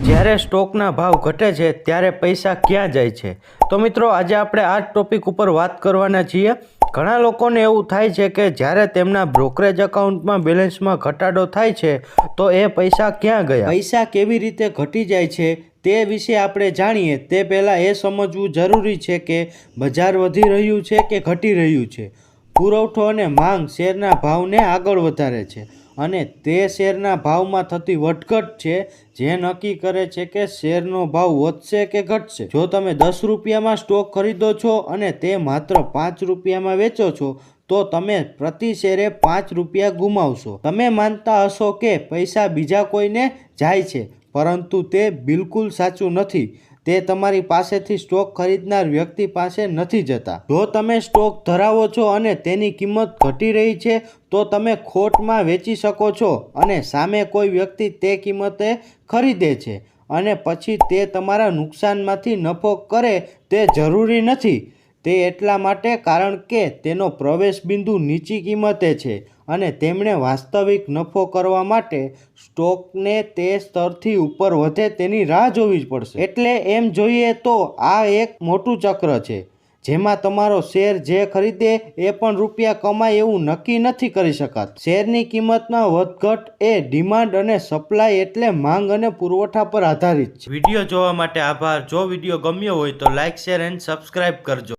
જ્યારે સ્ટોકના ભાવ ઘટે છે ત્યારે પૈસા ક્યાં જાય છે? તો મિત્રો આજે આપણે આ ટોપિક ઉપર વાત કરવાના છીએ. ઘણા લોકોને એવું થાય છે કે જ્યારે તેમના બ્રોકરેજ એકાઉન્ટમાં બેલેન્સમાં ઘટાડો થાય છે તો એ પૈસા ક્યાં ગયા, પૈસા કેવી રીતે ઘટી જાય છે તે વિશે આપણે જાણીએ તે પહેલાં એ સમજવું જરૂરી છે કે બજાર વધી રહ્યું છે કે ઘટી રહ્યું છે. પુરવઠો અને માંગ શેરના ભાવને આગળ વધારે છે અને તે શેરના ભાવમાં થતી વધઘટ છે જે નક્કી કરે છે કે શેરનો ભાવ વધશે કે ઘટશે. જો તમે 10 રૂપિયામાં સ્ટોક ખરીદો છો અને તે માત્ર 5 રૂપિયામાં વેચો છો તો તમે પ્રતિ શેરે 5 રૂપિયા ગુમાવશો. તમે માનતા હશો કે પૈસા બીજા કોઈને જાય છે, પરંતુ તે બિલકુલ સાચું નથી. તે તમારી પાસેથી સ્ટોક ખરીદનાર વ્યક્તિ પાસે નથી જતા. જો તમે સ્ટોક ધરાવો છો અને તેની કિંમત ઘટી રહી છે તો તમે ખોટમાં વેચી શકો છો અને સામે કોઈ વ્યક્તિ તે કિંમતે ખરીદે છે અને પછી તે તમારા નુકસાનમાંથી નફો કરે તે જરૂરી નથી. તે એટલા માટે કારણ કે તેનો પ્રવેશ બિંદુ નીચી કિંમતે છે અને તેમણે વાસ્તવિક નફો કરવા માટે સ્ટોકને તે સ્તરથી ઉપર વધે તેની રાહ જોવી જ પડશે. એટલે એમ જોઈએ તો આ એક મોટું ચક્ર છે જેમાં તમારો શેર જે ખરીદે એ પણ રૂપિયા કમાય એવું નક્કી નથી કરી શકાતું. શેરની કિંમતમાં વધઘટ એ ડિમાન્ડ અને સપ્લાય એટલે માંગ અને પુરવઠા પર આધારિત છે. વિડીયો જોવા માટે આભાર. જો વિડીયો ગમ્યો હોય તો લાઇક, શેર એન્ડ સબસ્ક્રાઇબ કરજો.